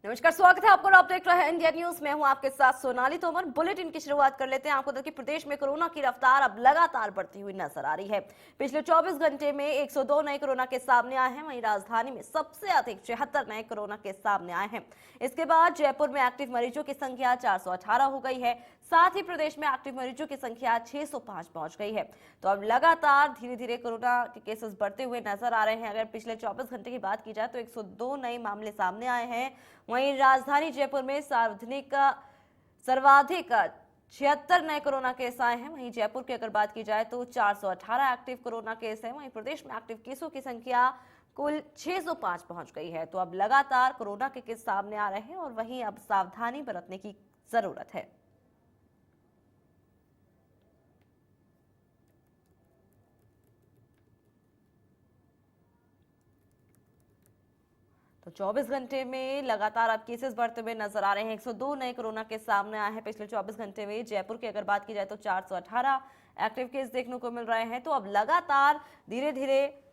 नमस्कार, स्वागत है आपको। आप देख रहे हैं इंडिया न्यूज। मैं हूं आपके साथ सोनाली तोमर। बुलेटिन की शुरुआत कर लेते हैं। आपको देखिए, प्रदेश में कोरोना की रफ्तार अब लगातार बढ़ती हुई नजर आ रही है। पिछले 24 घंटे में 102 नए कोरोना के सामने आए हैं। वहीं राजधानी में सबसे अधिक 76 नए कोरोना के सामने आए हैं। इसके बाद जयपुर में एक्टिव मरीजों की संख्या 418 हो गई है। साथ ही प्रदेश में एक्टिव मरीजों की संख्या 605 पहुंच गई है। तो अब लगातार धीरे धीरे कोरोना के केसेस बढ़ते हुए नजर आ रहे हैं। अगर पिछले 24 घंटे की बात की जाए तो 102 नए मामले सामने आए हैं। वहीं राजधानी जयपुर में सर्वाधिक 76 नए कोरोना केस आए हैं। वहीं जयपुर की अगर बात की जाए तो 418 एक्टिव कोरोना केस हैं। वहीं प्रदेश में एक्टिव केसों की संख्या कुल 605 पहुंच गई है। तो अब लगातार कोरोना के केस सामने आ रहे हैं और वहीं अब सावधानी बरतने की जरूरत है। तो 24 घंटे में लगातार अब केसेस बढ़ते हुए नजर आ रहे हैं। 102 नए कोरोना के सामने आए हैं पिछले 24 घंटे में। जयपुर की अगर बात की जाए तो 418 एक्टिव केस देखने को मिल रहे हैं। तो अब लगातार धीरे धीरे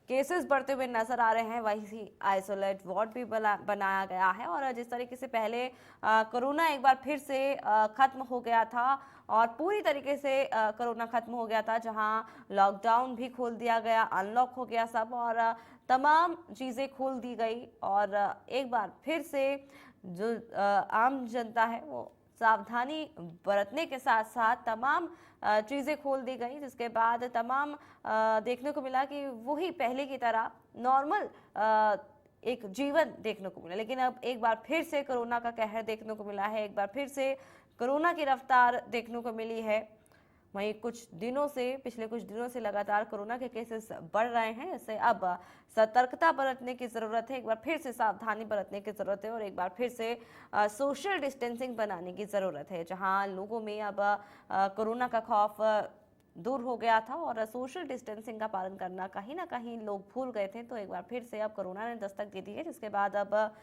केसेस बढ़ते हुए नजर आ रहे हैं। वहीं आइसोलेट वार्ड भी बनाया गया है। और जिस तरीके से पहले कोरोना एक बार फिर से खत्म हो गया था और पूरी तरीके से कोरोना खत्म हो गया था, जहां लॉकडाउन भी खोल दिया गया, अनलॉक हो गया सब और तमाम चीज़ें खोल दी गई और एक बार फिर से जो आम जनता है वो सावधानी बरतने के साथ साथ तमाम चीज़ें खोल दी गई, जिसके बाद तमाम देखने को मिला कि वही पहले की तरह नॉर्मल एक जीवन देखने को मिला। लेकिन अब एक बार फिर से कोरोना का कहर देखने को मिला है। एक बार फिर से कोरोना की रफ्तार देखने को मिली है। वहीं पिछले कुछ दिनों से लगातार कोरोना के केसेस बढ़ रहे हैं। इससे अब सतर्कता बरतने की ज़रूरत है। एक बार फिर से सावधानी बरतने की ज़रूरत है और एक बार फिर से सोशल डिस्टेंसिंग बनाने की ज़रूरत है, जहां लोगों में अब कोरोना का खौफ दूर हो गया था और सोशल डिस्टेंसिंग का पालन करना कहीं ना कहीं लोग भूल गए थे। तो एक बार फिर से अब कोरोना ने दस्तक दे दी है, जिसके बाद अब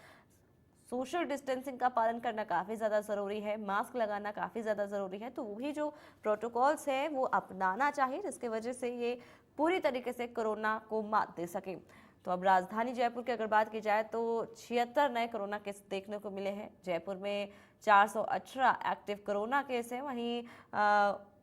सोशल डिस्टेंसिंग का पालन करना काफ़ी ज़्यादा ज़रूरी है। मास्क लगाना काफ़ी ज़्यादा ज़रूरी है। तो वही जो प्रोटोकॉल्स हैं वो अपनाना चाहिए, जिसकी वजह से ये पूरी तरीके से कोरोना को मात दे सके। तो अब राजधानी जयपुर की अगर बात की जाए तो 76 नए कोरोना केस देखने को मिले हैं। जयपुर में 418 एक्टिव कोरोना केस हैं। वहीं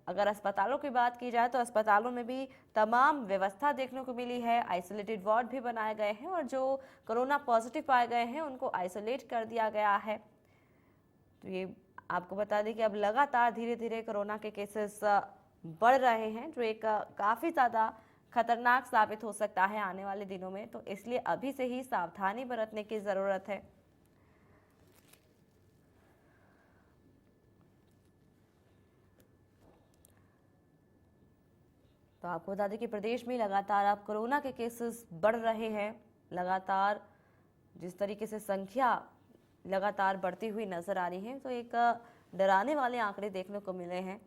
अगर अस्पतालों की बात की जाए तो अस्पतालों में भी तमाम व्यवस्था देखने को मिली है। आइसोलेटेड वार्ड भी बनाए गए हैं और जो कोरोना पॉजिटिव पाए गए हैं उनको आइसोलेट कर दिया गया है। तो ये आपको बता दें कि अब लगातार धीरे धीरे कोरोना के केसेस बढ़ रहे हैं, जो एक काफ़ी ज़्यादा खतरनाक साबित हो सकता है आने वाले दिनों में। तो इसलिए अभी से ही सावधानी बरतने की ज़रूरत है। तो आपको बता दें कि प्रदेश में लगातार अब कोरोना के केसेस बढ़ रहे हैं। लगातार जिस तरीके से संख्या लगातार बढ़ती हुई नजर आ रही है, तो एक डराने वाले आंकड़े देखने को मिले हैं।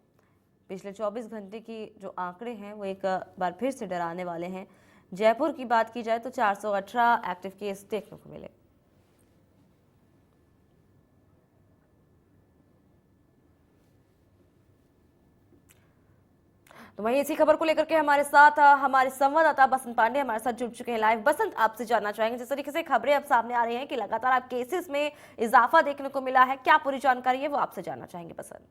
पिछले 24 घंटे की जो आंकड़े हैं वो एक बार फिर से डराने वाले हैं। जयपुर की बात की जाए तो 418 एक्टिव केस देखने को मिले। तो वहीं इसी खबर को लेकर के हमारे साथ हमारे संवाददाता बसंत पांडे हमारे साथ जुड़ चुके हैं लाइव। बसंत, आपसे जानना चाहेंगे, जिस तरीके से खबरें अब सामने आ रही हैं कि लगातार आप केसेस में इजाफा देखने को मिला है, क्या पूरी जानकारी है वो आपसे जानना चाहेंगे बसंत।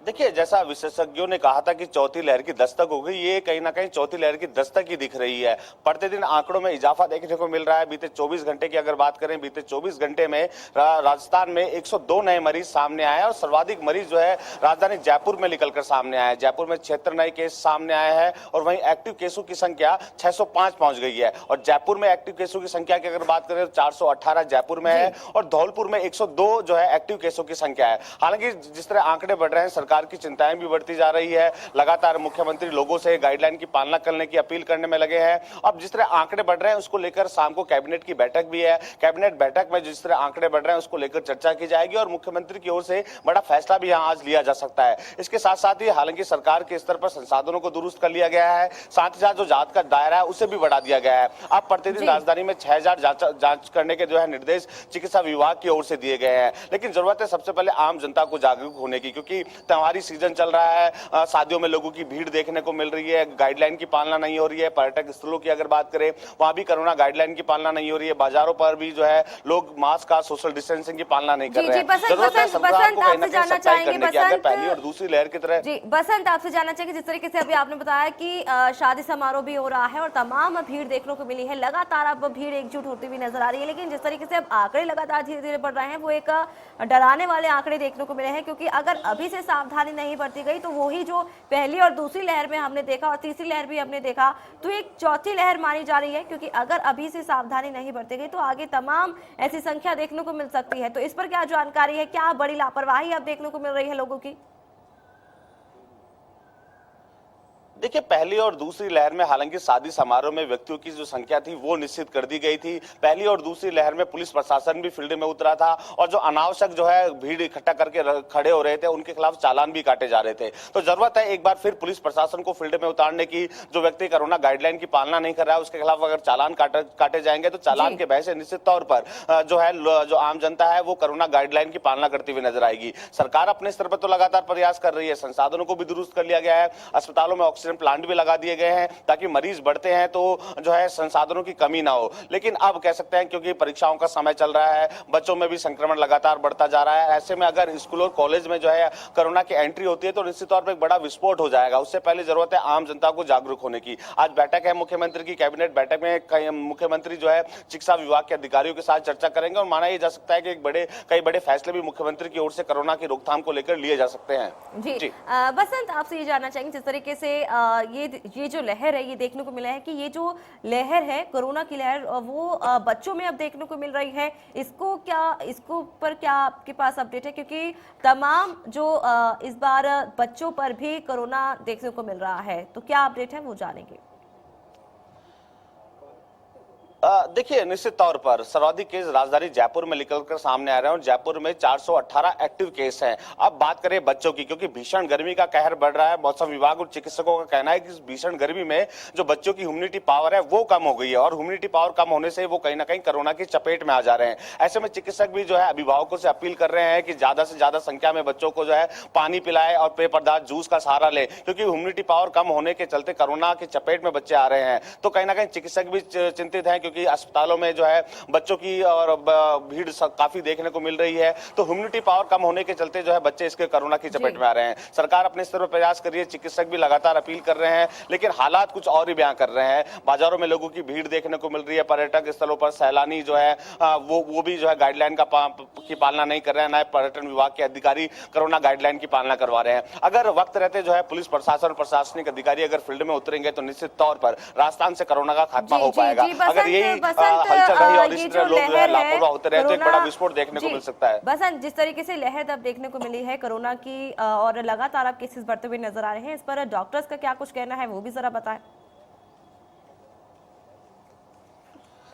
देखिए, जैसा विशेषज्ञों ने कहा था कि चौथी लहर की दस्तक हो गई, ये कहीं ना कहीं चौथी लहर की दस्तक ही दिख रही है। प्रतिदिन आंकड़ों में इजाफा देखने को मिल रहा है। बीते 24 घंटे की अगर बात करें, बीते 24 घंटे में राजस्थान में 102 नए मरीज सामने आए और सर्वाधिक मरीज जो है राजधानी जयपुर में निकलकर सामने आए। जयपुर में 76 नए केस सामने आए हैं और वहीं एक्टिव केसों की संख्या 605 पहुंच गई है। और जयपुर में एक्टिव केसों की संख्या की अगर बात करें तो 418 जयपुर में है और धौलपुर में 102 जो है एक्टिव केसों की संख्या है। हालांकि जिस तरह आंकड़े बढ़ रहे हैं, सरकार की चिंताएं भी बढ़ती जा रही है। लगातार मुख्यमंत्री लोगों से गाइडलाइन की पालना करने की अपील करने में लगे हैं। अब जिस तरह आंकड़े बढ़ रहे हैं उसको लेकर शाम को कैबिनेट की बैठक भी है। कैबिनेट बैठक में जिस तरह आंकड़े बढ़ रहे हैं उसको लेकर चर्चा की जाएगी और मुख्यमंत्री की ओर से बड़ा फैसला भी यहां आज लिया जा सकता है। इसके साथ साथ ही हालांकि सरकार के स्तर पर संसाधनों को दुरुस्त कर लिया गया है, साथ ही साथ जो जांच का दायरा है उसे भी बढ़ा दिया गया है। अब प्रतिदिन राजधानी में 6000 जांच करने के जो है निर्देश चिकित्सा विभाग की ओर से दिए गए हैं। लेकिन जरूरत है सबसे पहले आम जनता को जागरूक होने की, क्योंकि त्योहारी सीजन चल रहा है, शादियों में लोगों की भीड़ देखने को मिल रही है, गाइडलाइन की पालना नहीं हो रही है। पर्यटक स्थलों की अगर बात करें, वहां भी कोरोना गाइडलाइन की पालना नहीं हो रही है। बाजारों पर भी जो है लोग मास्क का, सोशल डिस्टेंसिंग की पालना नहीं कर रहे हैं। जरूरत है सरकार को कहीं ना कहीं सप्लाई करने की, अगर पहली और दूसरी लहर की तरह। जी बसंत, आपसे जानना चाहिए जिस तरीके से अभी आपने बताया कि शादी समारोह भी हो रहा है और तमाम भीड़ देखने को मिली है, लगातार अब भीड़ एकजुट होती हुई नजर आ रही है, लेकिन जिस तरीके से अब आंकड़े लगातार धीरे धीरे बढ़ रहे हैं वो एक डराने वाले आंकड़े देखने को मिले हैं, क्योंकि अगर अभी से सावधानी नहीं बरती गई तो वही जो पहली और दूसरी लहर में हमने देखा और तीसरी लहर भी हमने देखा, तो एक चौथी लहर मानी जा रही है, क्योंकि अगर अभी से सावधानी नहीं बरती गई तो आगे तमाम ऐसी संख्या देखने को मिल सकती है। तो इस पर क्या जानकारी है, क्या बड़ी लापरवाही अब देखने को मिल रही है लोगों की? देखिए, पहली और दूसरी लहर में हालांकि शादी समारोह में व्यक्तियों की जो संख्या थी वो निश्चित कर दी गई थी। पहली और दूसरी लहर में पुलिस प्रशासन भी फील्ड में उतरा था और जो अनावश्यक जो है भीड़ इकट्ठा करके खड़े हो रहे थे उनके खिलाफ चालान भी काटे जा रहे थे। तो जरूरत है एक बार फिर पुलिस प्रशासन को फील्ड में उतारने की। जो व्यक्ति कोरोना गाइडलाइन की पालना नहीं कर रहा है उसके खिलाफ अगर चालान काटे जाएंगे तो चालान के बहस से निश्चित तौर पर जो है जो आम जनता है वो कोरोना गाइडलाइन की पालना करती हुई नजर आएगी। सरकार अपने स्तर पर तो लगातार प्रयास कर रही है, संसाधनों को भी दुरुस्त कर लिया गया है, अस्पतालों में ऑक्सीजन प्लांट भी लगा दिए गए हैं ताकि मरीज बढ़ते हैं तो जो है संसाधनों की कमी ना हो। लेकिन अब कह सकते हैं क्योंकि परीक्षाओं का समय चल रहा है, बच्चों में भी संक्रमण लगातार बढ़ता जा रहा है, ऐसे में अगर स्कूल और कॉलेज में जो है कोरोना की एंट्री होती है तो निश्चित तौर पर एक बड़ा विस्फोट हो जाएगा। उससे पहले जरूरत है आम जनता को जागरूक होने की। आज बैठक है मुख्यमंत्री की, कैबिनेट बैठक में मुख्यमंत्री जो है शिक्षा विभाग के अधिकारियों के साथ चर्चा करेंगे और माना जा सकता है कि कई बड़े फैसले भी मुख्यमंत्री की ओर से कोरोना की रोकथाम को लेकर लिए जा सकते हैं। जी बसंत, आपसे ये जानना चाहेंगे जिस तरीके से ये जो लहर है ये देखने को मिला है कि ये जो लहर है कोरोना की लहर वो बच्चों में अब देखने को मिल रही है, इसको पर क्या आपके पास अपडेट है? क्योंकि तमाम जो इस बार बच्चों पर भी कोरोना देखने को मिल रहा है, तो क्या अपडेट है वो जानेंगे। देखिए, निश्चित तौर पर सर्वाधिक केस राजधानी जयपुर में निकलकर सामने आ रहे हैं और जयपुर में 418 एक्टिव केस हैं। अब बात करें बच्चों की, क्योंकि भीषण गर्मी का कहर बढ़ रहा है। मौसम विभाग और चिकित्सकों का कहना है कि इस भीषण गर्मी में जो बच्चों की ह्यूमिनिटी पावर है वो कम हो गई है और ह्यूमिनिटी पावर कम होने से वो कहीं ना कहीं कोरोना की चपेट में आ जा रहे हैं। ऐसे में चिकित्सक भी जो है अभिभावकों से अपील कर रहे हैं कि ज्यादा से ज्यादा संख्या में बच्चों को जो है पानी पिलाए और पेय पदार्थ, जूस का सहारा ले, क्योंकि ह्यूमिनिटी पावर कम होने के चलते कोरोना की चपेट में बच्चे आ रहे हैं। तो कहीं ना कहीं चिकित्सक भी चिंतित हैं, क्योंकि अस्पतालों में जो है बच्चों की और भीड़ काफी देखने को मिल रही है। तो ह्यूमिनिटी पावर कम होने के चलते जो है बच्चे इसके कोरोना की चपेट में आ रहे हैं। सरकार अपने स्तर पर प्रयास कर रही है, चिकित्सक भी लगातार अपील कर रहे हैं, लेकिन हालात कुछ और ही बयां कर रहे हैं। बाजारों में लोगों की भीड़ देखने को मिल रही है, पर्यटक स्थलों पर सैलानी जो है वो भी जो है गाइडलाइन की पालना नहीं कर रहे हैं। नए पर्यटन विभाग के अधिकारी कोरोना गाइडलाइन की पालना करवा रहे हैं। अगर वक्त रहते जो है पुलिस प्रशासन और प्रशासनिक अधिकारी अगर फील्ड में उतरेंगे तो निश्चित तौर पर राजस्थान से कोरोना का खात्मा हो पाएगा। अगर यही हलचल रही और इसी तरह लोग जो है लापरवाह होते रहे तो एक बड़ा विस्फोट देखने को मिल सकता है। बसंत, जिस तरीके से लहर अब देखने को मिली है कोरोना की और लगातार अब केसेस बढ़ते हुए नजर आ रहे हैं, इस पर डॉक्टर्स का क्या कुछ कहना है वो भी जरा बताएं।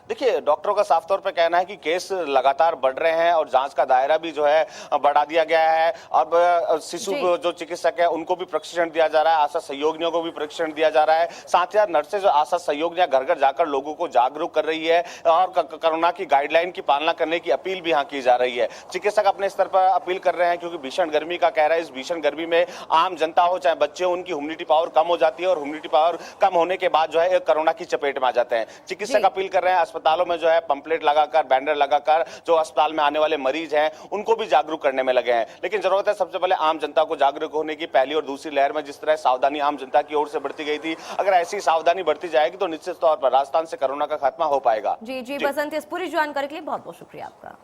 देखिए, डॉक्टरों का साफ तौर पे कहना है कि केस लगातार बढ़ रहे हैं और जांच का दायरा भी जो है बढ़ा दिया गया है। अब शिशु जो चिकित्सक है उनको भी प्रशिक्षण दिया जा रहा है, आशा सहयोगियों को भी प्रशिक्षण दिया जा रहा है। साथ ही नर्सेज और आशा सहयोगियां घर घर जाकर लोगों को जागरूक कर रही है और कोरोना की गाइडलाइन की पालना करने की अपील भी यहाँ की जा रही है। चिकित्सक अपने स्तर पर अपील कर रहे हैं, क्योंकि भीषण गर्मी का कह रहा है, इस भीषण गर्मी में आम जनता हो चाहे बच्चे हो, उनकी ह्यूमिनिटी पावर कम हो जाती है और ह्यूमिनिटी पावर कम होने के बाद जो है कोरोना की चपेट में आ जाते हैं। चिकित्सक अपील कर रहे हैं अस्पतालों में जो है पंपलेट लगाकर, बैनर लगाकर जो अस्पताल में आने वाले मरीज हैं उनको भी जागरूक करने में लगे हैं। लेकिन जरूरत है सबसे पहले आम जनता को जागरूक होने की। पहली और दूसरी लहर में जिस तरह सावधानी आम जनता की ओर से बढ़ती गई थी, अगर ऐसी सावधानी बढ़ती जाएगी तो निश्चित तौर पर राजस्थान से कोरोना का खात्मा हो पाएगा। जी बसंत, इस पूरी जानकारी के लिए बहुत बहुत शुक्रिया आपका।